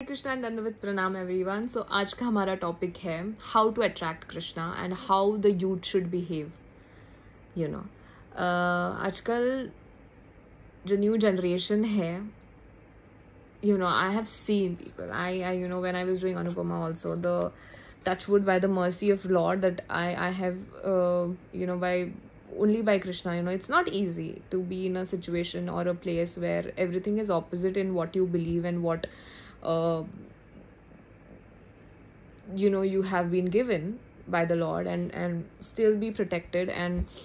कृष्णा दंडवत प्रणाम एवरीवन। सो आज का हमारा टॉपिक है how to attract Krishna and how the youth should behave. You know आजकल जो न्यू जनरेशन है, I have seen people. When I was doing Anupama also, the touchwood by the mercy of Lord that I have, by only by Krishna, it's not easy to be in a situation or a place where everything is opposite in what you believe and what, uh, you have been given by the Lord, and still be protected and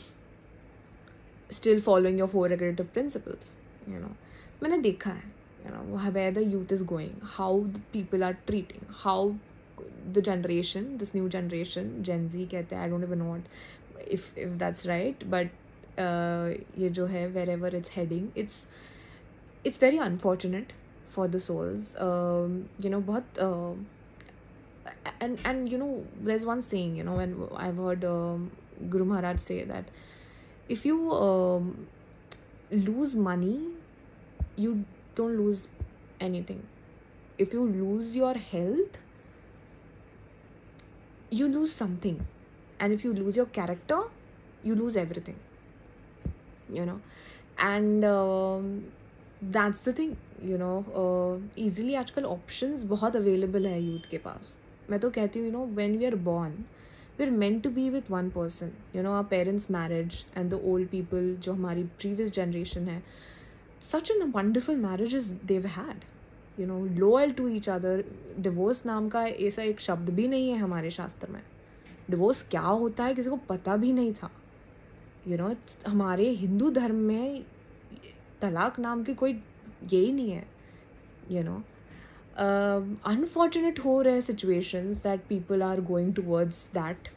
still following your four regulative principles. मैंने देखा है, where the youth is going, how the people are treating, how the generation, this new generation, Gen Z कहते हैं, I don't even know what, if that's right, but ये जो है, wherever it's heading, it's very unfortunate for the souls. बहुत and there's one saying, when I've heard Guru Maharaj say that if you lose money, you don't lose anything. If you lose your health, you lose something. And if you lose your character, you lose everything. And that's the thing. Easily आजकल options बहुत available है youth के पास. मैं तो कहती हूँ, when we are born, we're meant to be with one person. Our parents' marriage and the old people, जो हमारी previous generation है, such a wonderful marriages they've had. Loyal to each other. Divorce नाम का ऐसा एक शब्द भी नहीं है हमारे शास्त्र में. Divorce क्या होता है किसी को पता भी नहीं था. हमारे हिंदू धर्म में तलाक नाम की कोई यही नहीं है. Unfortunate हो रहे situations that people are going towards that,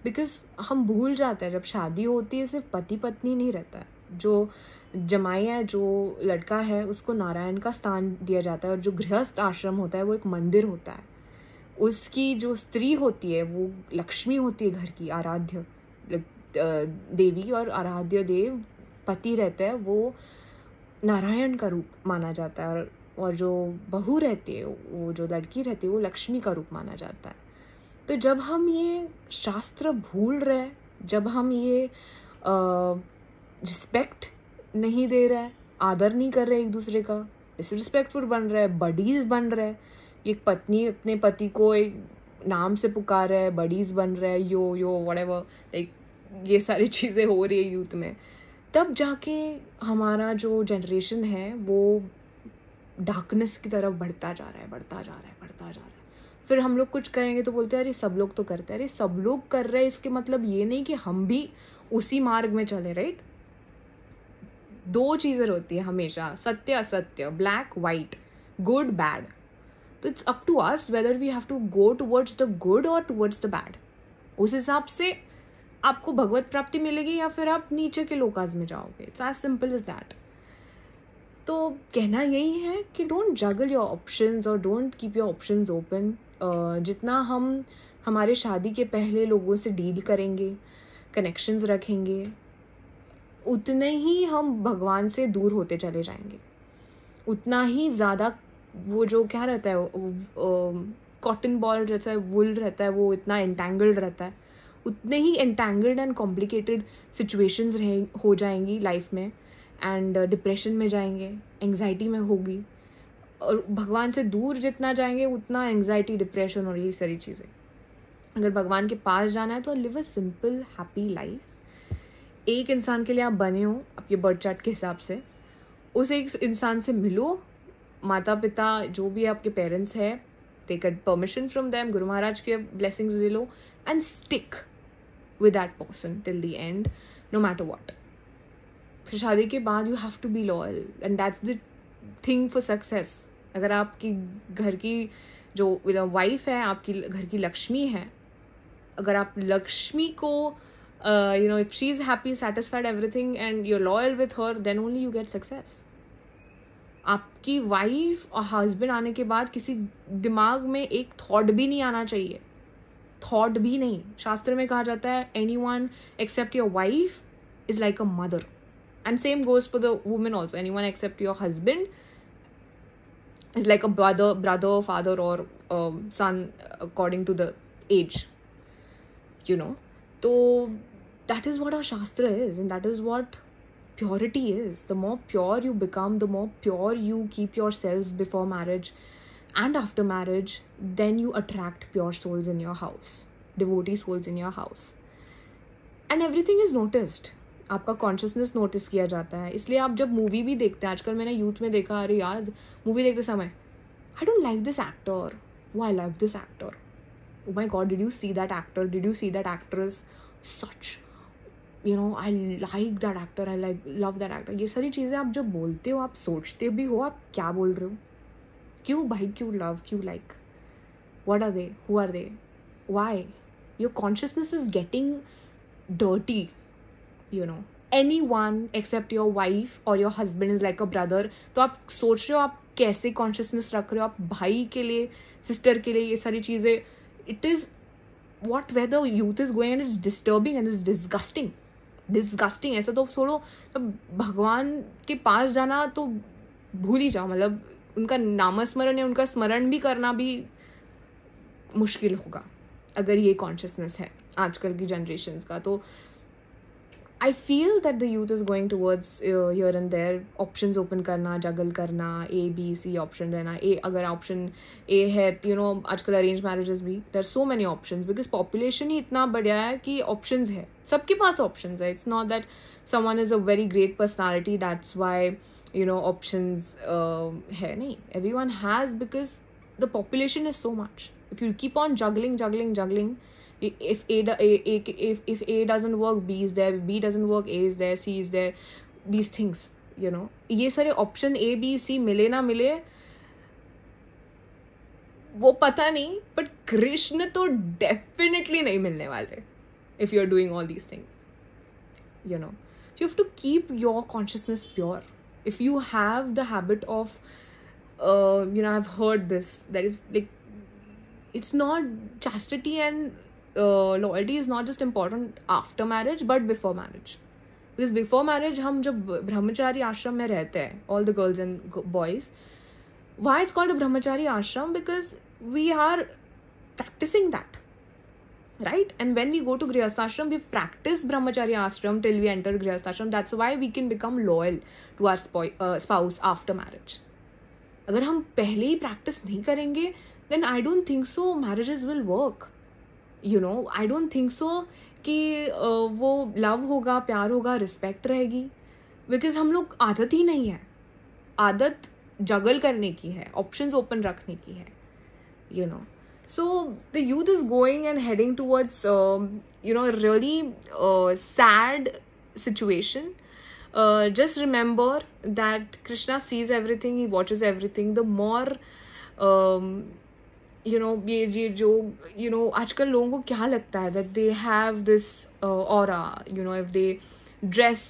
because हम भूल जाते हैं जब शादी होती है सिर्फ पति पत्नी नहीं रहता है. जो जमाई है, जो लड़का है, उसको नारायण का स्थान दिया जाता है, और जो गृहस्थ आश्रम होता है वो एक मंदिर होता है. उसकी जो स्त्री होती है वो लक्ष्मी होती है, घर की आराध्य देवी, और आराध्य देव पति रहता है, वो नारायण का रूप माना जाता है. और जो बहू रहती है, वो जो लड़की रहती है, वो लक्ष्मी का रूप माना जाता है. तो जब हम ये शास्त्र भूल रहे, जब हम ये रिस्पेक्ट नहीं दे रहे, आदर नहीं कर रहे एक दूसरे का, डिसरिस्पेक्टफुल बन रहा है, बडीज़ बन रहा है, एक पत्नी अपने पति को एक नाम से पुकार रहा है, बडीज़ बन रहा है, यो व्हाटएवर, लाइक ये सारी चीज़ें हो रही है यूथ में, तब जाके हमारा जो जनरेशन है वो डार्कनेस की तरफ बढ़ता जा रहा है. फिर हम लोग कुछ कहेंगे तो बोलते हैं अरे सब लोग तो करते हैं. अरे सब लोग कर रहे हैं इसके मतलब ये नहीं कि हम भी उसी मार्ग में चले, राइट. दो चीज़ें होती है हमेशा, सत्य असत्य, ब्लैक वाइट, गुड बैड. तो it's up to us whether we have to go towards the good और टुवर्ड्स द बैड. उस हिसाब से आपको भगवत प्राप्ति मिलेगी या फिर आप नीचे के लोकाज में जाओगे. It's as simple as that. तो कहना यही है कि डोंट जगल योर ऑप्शंस और don't keep your options open. जितना हम हमारे शादी के पहले लोगों से डील करेंगे, कनेक्शंस रखेंगे, उतने ही हम भगवान से दूर होते चले जाएंगे. उतना ही ज़्यादा वो जो क्या रहता है, कॉटन बॉल रहता है, वुल रहता है, वो इतना एंटेंगल्ड रहता है. उतने ही एंटेंगल्ड एंड कॉम्प्लिकेटेड सिचुएशंस हो जाएंगी लाइफ में, एंड डिप्रेशन में जाएंगे, एंग्जाइटी में होगी. और भगवान से दूर जितना जाएंगे उतना एंग्जाइटी, डिप्रेशन और ये सारी चीज़ें. अगर भगवान के पास जाना है तो live a simple happy life. एक इंसान के लिए आप बने हो आपके बर्थ चार्ट के हिसाब से, उस एक इंसान से मिलो. माता पिता जो भी आपके पेरेंट्स हैं, take permission from them, Guru Maharaj के ब्लेसिंग्स ले लो, and stick with that person till the end, no matter what. फिर शादी के बाद you have to be loyal, and that's the thing for success. अगर आपकी घर की जो वाइफ है, आपकी घर की लक्ष्मी है, अगर आप लक्ष्मी को if she's happy, satisfied, everything, and you're loyal with her, then only you get success. आपकी वाइफ और हस्बैंड आने के बाद किसी दिमाग में एक थॉट भी नहीं आना चाहिए, थॉट भी नहीं. शास्त्र में कहा जाता है anyone except your wife is like a mother, and same goes for the woman also. Anyone except your husband is like a brother, father, or son, according to the age, you know. So that is what our Shastra is, and that is what purity is. The more pure you become, the more pure you keep yourselves before marriage and after marriage, then you attract pure souls in your house, devotee souls in your house. And everything is noticed. आपका consciousness notice किया जाता है. इसलिए आप जब movie भी देखते हैं, आजकल मैंने यूथ में देखा, अरे यार मूवी देखते समय I don't like this actor, वो I love this actor, oh my God, did you see that actor, did you see that actress, सच, you know, I like that actor, I like love that actor. ये सारी चीज़ें आप जब बोलते हो, आप सोचते भी हो, आप क्या बोल रहे हो, क्यों भाई, क्यों लव, क्यों like, what are they, who are they, why? Your consciousness is getting dirty, you know. Anyone except your wife or your husband is like a brother. तो आप सोच रहे हो आप कैसे कॉन्शियसनेस रख रहे हो, आप भाई के लिए, सिस्टर के लिए, ये सारी चीज़ें. It is what where the youth is going, and it's disturbing and it's disgusting. ऐसा तो छोड़ो, भगवान के पास जाना तो भूल ही जाओ. मतलब उनका नामस्मरण या उनका स्मरण भी करना भी मुश्किल होगा अगर ये कॉन्शियसनेस है आजकल की जनरेशन्स का. तो I feel that the youth is going towards here and there, options open करना, जगल करना, A B C ऑप्शन रहना. अगर ऑप्शन ए है, यू नो, आजकल अरेंज मैरिजेस भी, there are so many options, because population ही इतना बढ़िया है कि ऑप्शंस है, सबके पास ऑप्शंस है. It's not that someone is a very great personality, that's why, you know, options है. नहीं, everyone has, because the population is so much. If you keep on juggling, if A doesn't work, B is there, B doesn't work, A is there, C is there, these things, you know. ये सारे option A B C मिले ना मिले वो पता नहीं, but Krishna तो definitely नहीं मिलने वाले if you're doing all these things, you know. So you have to keep your consciousness pure. If you have the habit of you know, I've heard this, that if, like, it's not, chastity and loyalty is not just important after marriage but before marriage. Because before marriage हम जब ब्रह्मचारी आश्रम में रहते हैं, all the girls and boys, why it's called a brahmachari ashram? Because we are practicing that, right? And when we go to grihasthashram, we've practiced brahmachari ashram till we enter grihasthashram. That's why we can become loyal to our spouse after marriage. अगर हम पहले ही practice नहीं करेंगे, then I don't think so marriages will work, you know. I don't think so कि वो love होगा, प्यार होगा, रिस्पेक्ट रहेगी, बिकॉज हम लोग आदत ही नहीं है. आदत जगल करने की है, ऑप्शंस ओपन रखने की है, you no. So the youth is going and heading towards, you know, really sad situation. Just remember that Krishna sees everything, he watches everything. The more you know, ये जो, you know, आजकल लोगों को क्या लगता है that they have this aura, you know, if they dress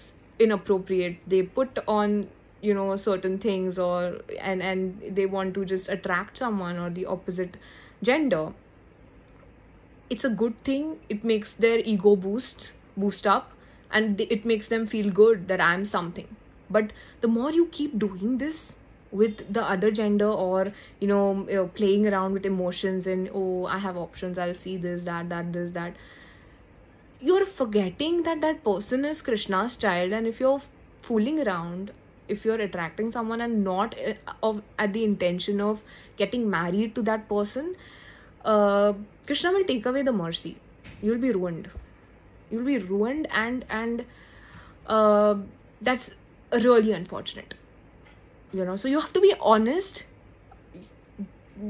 inappropriate, they put on, you know, certain things, or and they want to just attract someone or the opposite gender. It's a good thing. It makes their ego boost up, and it makes them feel good that I'm something. But the more you keep doing this with the other gender, or, you know, playing around with emotions and, oh, I have options, I'll see this, that, you're forgetting that that person is Krishna's child. And if you're fooling around, if you're attracting someone and not at the intention of getting married to that person, Krishna will take away the mercy. You'll be ruined. And that's really unfortunate, you know. So you have to be honest,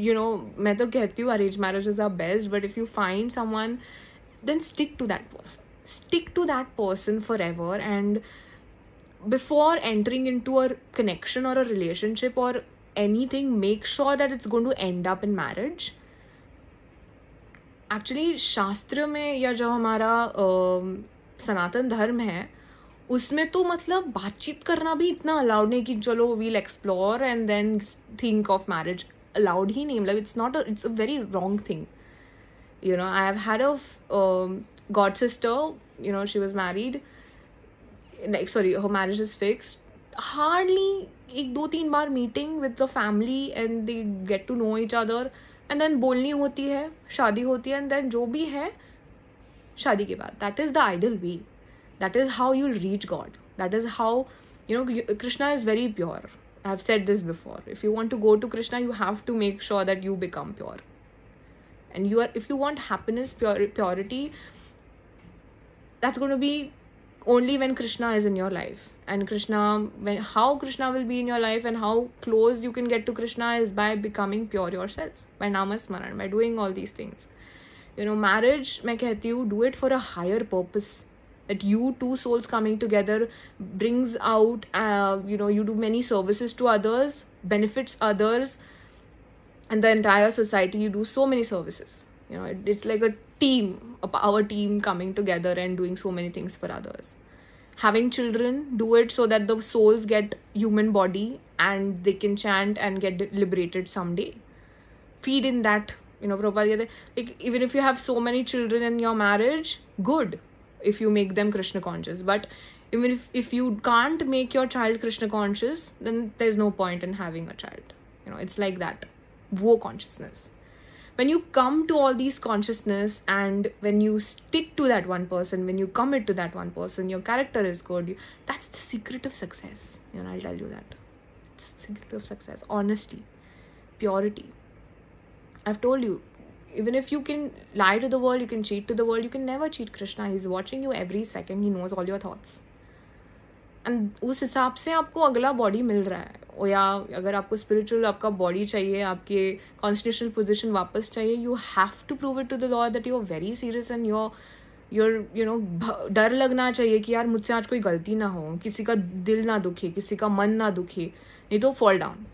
you know. मैं तो कहती हूँ arranged marriages are best, but if you find someone, then stick to that person forever. And before entering into a connection or a relationship or anything, make sure that it's going to end up in marriage. Actually शास्त्र में, या जो हमारा सनातन धर्म है, उसमें तो मतलब बातचीत करना भी इतना अलाउड नहीं कि चलो we'll explore and then think of marriage. Allowed ही नहीं, मतलब it's a very wrong thing, you know. I have had a god sister, you know, she was married, like, sorry, her marriage is fixed. Hardly एक 2-3 बार meeting with the family and they get to know each other, and then बोलनी होती है, शादी होती है, and then जो भी है शादी के बाद. That is the ideal way. That is how you will reach God. That is how, you know, Krishna is very pure. I have said this before. If you want to go to Krishna, you have to make sure that you become pure. And if you want happiness, purity, that's going to be only when Krishna is in your life. And how Krishna will be in your life and how close you can get to Krishna is by becoming pure yourself, by namasmaran, by doing all these things. You know, marriage, मैं कहती हूँ, do it for a higher purpose. That you two souls coming together brings out, you know, you do many services to others, benefits others and the entire society. You do so many services. You know, it's like a team, a power team coming together and doing so many things for others. Having children, do it so that the souls get human body and they can chant and get liberated someday. Feed in that, you know, Prabhupada, like, even if you have so many children in your marriage, good, if you make them Krishna conscious. But even if you can't make your child Krishna conscious, then there's no point in having a child. You know, it's like that. Wo consciousness. When you come to all these consciousness, and when you stick to that one person, when you commit to that one person, your character is good. That's the secret of success. You know, I'll tell you that. It's the secret of success. Honesty. Purity. I've told you, even if you can lie to the world, you can cheat to the world, you can never cheat Krishna. He's watching you every second. He knows all your thoughts. And उस हिसाब से आपको अगला body मिल रहा है. और या अगर आपको स्पिरिचुअल आपका बॉडी चाहिए, आपके कॉन्स्टिट्यूशनल पोजीशन वापस चाहिए, you have to prove it to the lord that you are very serious and your you know, डर लगना चाहिए कि यार मुझसे आज कोई गलती ना हो, किसी का दिल ना दुखे, किसी का मन ना दुखे, नहीं तो फॉल डाउन,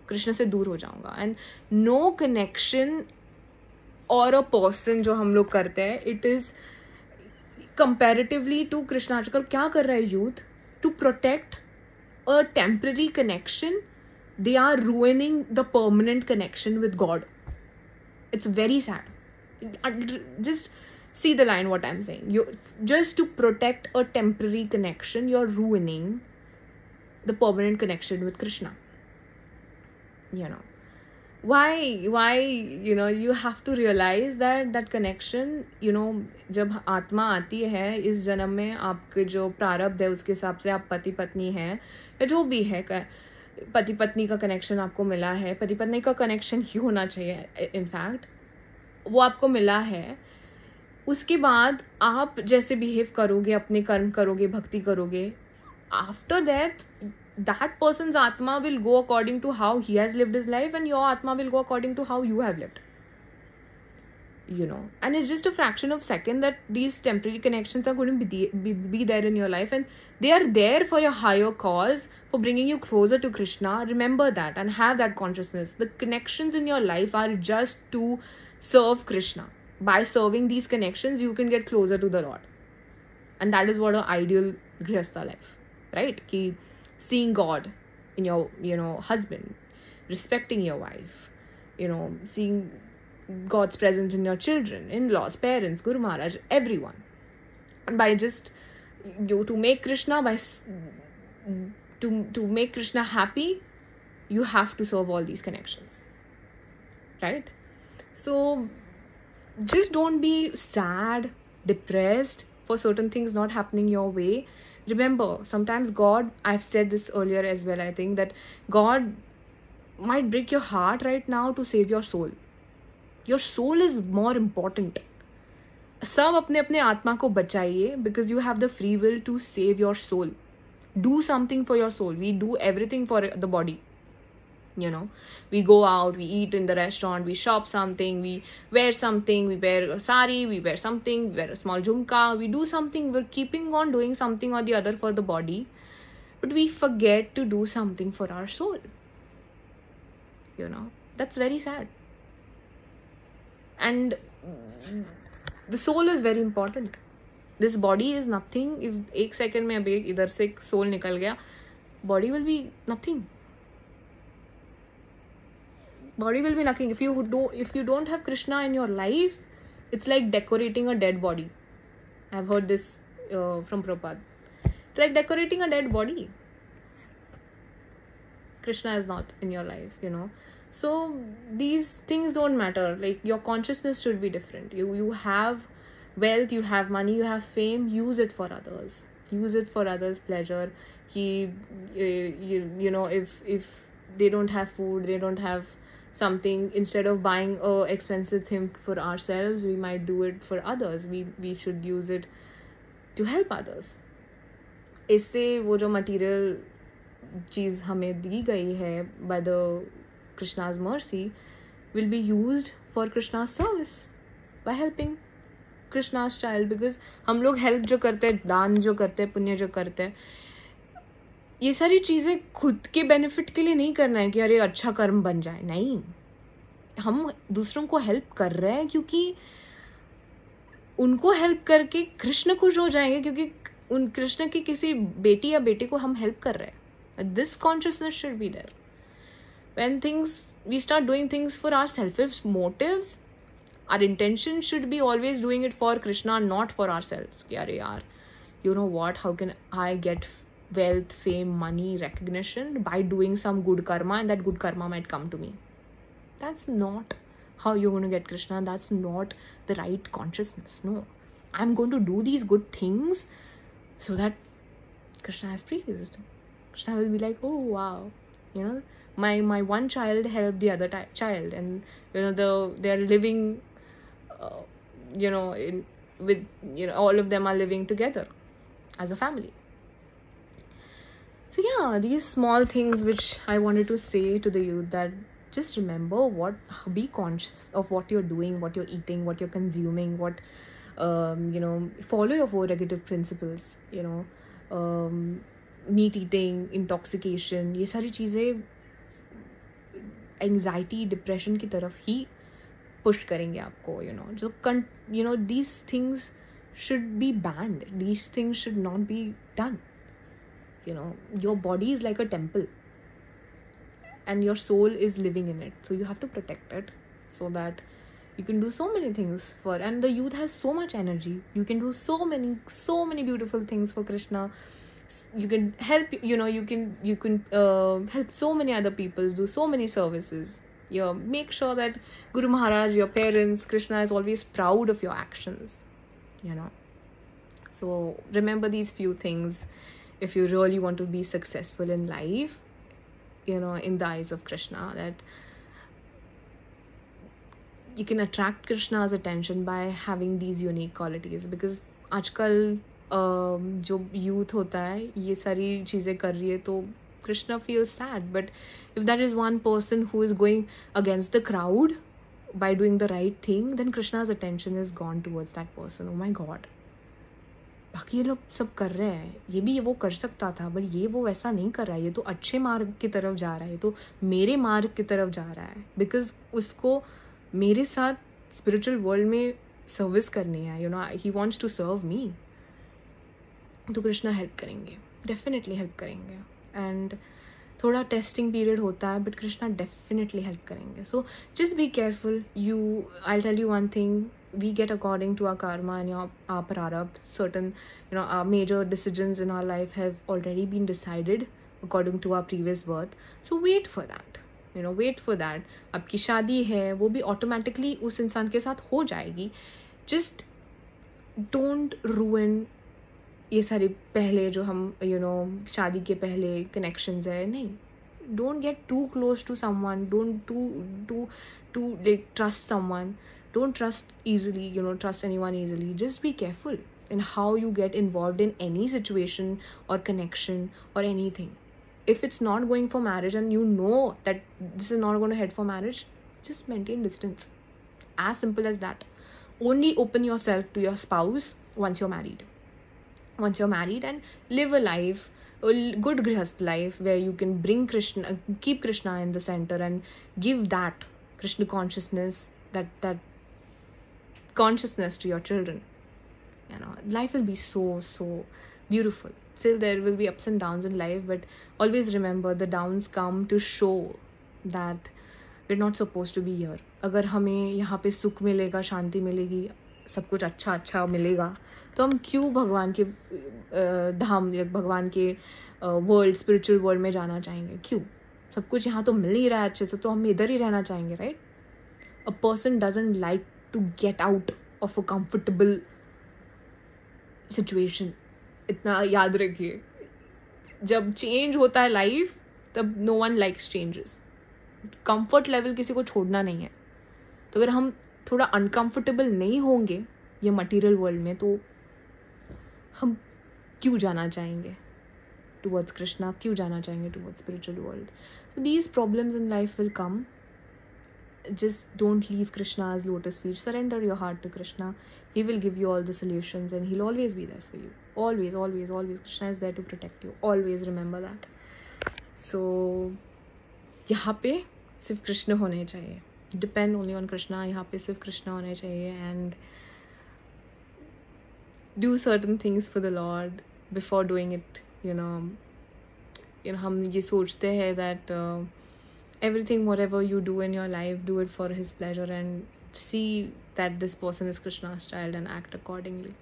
कृष्ण से दूर हो जाऊंगा. एंड नो कनेक्शन और अ पर्सन जो हम लोग करते हैं, it is comparatively to Krishna. आजकल क्या कर रहा है youth? To protect a temporary connection, they are ruining the permanent connection with God. It's very sad. Just see the line what I'm saying. You just to protect a temporary connection, you're ruining the permanent connection with Krishna. You know. Why, you know, you have to realize that connection, you know, जब आत्मा आती है इस जन्म में, आपके जो प्रारब्ध है उसके हिसाब से आप पति पत्नी हैं या जो भी है, पति पत्नी का कनेक्शन आपको मिला है, पति पत्नी का कनेक्शन ही होना चाहिए इनफैक्ट, वो आपको मिला है. उसके बाद आप जैसे बिहेव करोगे, अपने कर्म करोगे, भक्ति करोगे, after that that person's atma will go according to how he has lived his life, and your atma will go according to how you have lived. You know, and it's just a fraction of second that these temporary connections are going to be there in your life, and they are there for your higher cause, for bringing you closer to Krishna. Remember that and have that consciousness. The connections in your life are just to serve Krishna. By serving these connections, you can get closer to the Lord, and that is what an ideal grihastha life, right? Ki seeing God in your, you know, husband, respecting your wife, you know, seeing God's presence in your children, in-laws, parents, Guru Maharaj, everyone. And by just to make Krishna, to make Krishna happy, you have to serve all these connections, right? So just don't be sad, depressed for certain things not happening your way. Remember, sometimes God, I've said this earlier as well, I think, that God might break your heart right now to save your soul. Your soul is more important. सब अपने अपने आत्मा को बचाइए, because you have the free will to save your soul. Do something for your soul. We do everything for the body. You know, we go out, we eat in the restaurant, we shop something, we wear something, we wear a sari, we wear something, we wear a small jhumka, we do something, we're keeping on doing something or the other for the body, but we forget to do something for our soul. You know, that's very sad. And the soul is very important. This body is nothing. If एक second में अभी इधर से soul निकल गया, body will be nothing. Body will be nothing. If you don't have Krishna in your life, it's like decorating a dead body. I've heard this from Prabhupada. It's like decorating a dead body. Krishna is not in your life, you know. So these things don't matter. Like, your consciousness should be different. You have wealth, you have money, you have fame. Use it for others. Use it for others' pleasure. You know, if they don't have food, they don't have something, instead of buying a expensive thing for ourselves, we might do it for others. We should use it to help others. इससे वो जो material चीज़ हमें दी गई है by the Krishna's mercy will be used for Krishna's service by helping Krishna's child. Because हम लोग help जो करते हैं, दान जो करते हैं, पुण्य जो करते हैं, ये सारी चीज़ें खुद के बेनिफिट के लिए नहीं करना है कि अरे अच्छा कर्म बन जाए. नहीं, हम दूसरों को हेल्प कर रहे हैं क्योंकि उनको हेल्प करके कृष्ण खुश हो जाएंगे, क्योंकि उन कृष्ण की किसी बेटी या बेटे को हम हेल्प कर रहे हैं. This consciousness should be there. When we start doing things for our selfish motives, our intention should be always doing it for Krishna, not for ourselves. कि अरे यार, you know what, how can I get wealth, fame, money, recognition by doing some good karma, and that good karma might come to me. That's not how you're going to get Krishna. That's not the right consciousness. No, I'm going to do these good things so that Krishna is pleased. Krishna will be like, oh wow, you know, my one child helped the other child, and you know they're living, you know, with, you know, all of them are living together as a family. So yeah, these small things which I wanted to say to the youth, that just remember be conscious of what you're doing, what you're eating, what you're consuming, what you know, follow your 4 negative principles, you know, meat eating, intoxication, ये सारी चीज़ें anxiety, depression की तरफ ही push करेंगे आपको. You know, जो you know, these things should be band, these things should not be done. You know, your body is like a temple and your soul is living in it, so you have to protect it so that you can do so many things for, and the youth has so much energy, you can do so many beautiful things for Krishna. You can help, you know, you can help so many other people, do so many services. You make sure that Guru Maharaj, your parents, Krishna is always proud of your actions, you know. So remember these few things if you really want to be successful in life, you know, in the eyes of Krishna, that you can attract Krishna's attention by having these unique qualities. Because आजकल जो youth होता है ये सारी चीज़ें कर रही है, तो Krishna feels sad. But if that is one person who is going against the crowd by doing the right thing, then Krishna's attention is gone towards that person. Oh my God, बाकी ये लोग सब कर रहे हैं, ये भी वो कर सकता था, बट ये वो वैसा नहीं कर रहा है, ये तो अच्छे मार्ग की तरफ जा रहा है, तो मेरे मार्ग की तरफ जा रहा है, बिकॉज उसको मेरे साथ स्पिरिचुअल वर्ल्ड में सर्विस करनी है. You know, he wants to serve me. तो कृष्णा हेल्प करेंगे, डेफिनेटली हेल्प करेंगे. एंड थोड़ा टेस्टिंग पीरियड होता है, बट कृष्णा डेफिनेटली हेल्प करेंगे. So just be careful. I'll tell you one thing, we get according to our karma and our prarabdha. Certain, you know, our major decisions in our life have already been decided according to our previous birth. So wait for that, you know, wait for that. आपकी शादी है, वो भी automatically उस इंसान के साथ हो जाएगी. Just don't ruin ये सारे पहले जो हम, you know, शादी के पहले connections है. नहीं, don't get too close to someone, don't too like trust someone. Don't trust easily, you know, trust anyone easily. Just be careful in how you get involved in any situation or connection or anything. If it's not going for marriage and you know that this is not going to head for marriage, just maintain distance. As simple as that. Only open yourself to your spouse once you're married. Once you're married, and live a life, a good grihast life, where you can bring Krishna, keep Krishna in the center, and give that Krishna consciousness, that consciousness to your children. You know, life will be so beautiful. Still there will be ups and downs in life, but always remember the downs come to show that we're not supposed to be here. अगर हमें यहाँ पे सुख मिलेगा, शांति मिलेगी, सब कुछ अच्छा मिलेगा, तो हम क्यों भगवान के धाम या भगवान के वर्ल्ड, स्पिरिचुअल वर्ल्ड में जाना चाहेंगे? क्यों? सब कुछ यहाँ तो मिल ही रहा है अच्छे से, तो हम इधर ही रहना चाहेंगे, right? A person doesn't like to get out of a comfortable situation. इतना याद रखिए, जब चेंज होता है लाइफ तब no one likes changes. Comfort level किसी को छोड़ना नहीं है. तो अगर हम थोड़ा अनकंफर्टेबल नहीं होंगे ये मटेरियल वर्ल्ड में, तो हम क्यों जाना चाहेंगे टुवर्ड्स कृष्णा, क्यों जाना चाहेंगे towards spiritual world? So these problems in life will come. Just don't leave Krishna's lotus feet. Surrender your heart to Krishna. He will give you all the solutions and he'll always be there for you. Always, always, always. Krishna is there to protect you. Always remember that. So, यहाँ पे सिर्फ कृष्ण होने चाहिए. Depend only on Krishna. यहाँ पे सिर्फ कृष्ण होने चाहिए and do certain things for the Lord before doing it. You know, हम ये सोचते हैं that everything, whatever you do in your life, do it for his pleasure and see that this person is Krishna's child and act accordingly.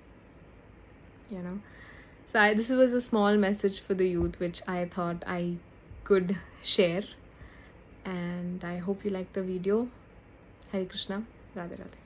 You know, so this was a small message for the youth which I thought I could share, and I hope you liked the video. Hare Krishna. Radhe Radhe.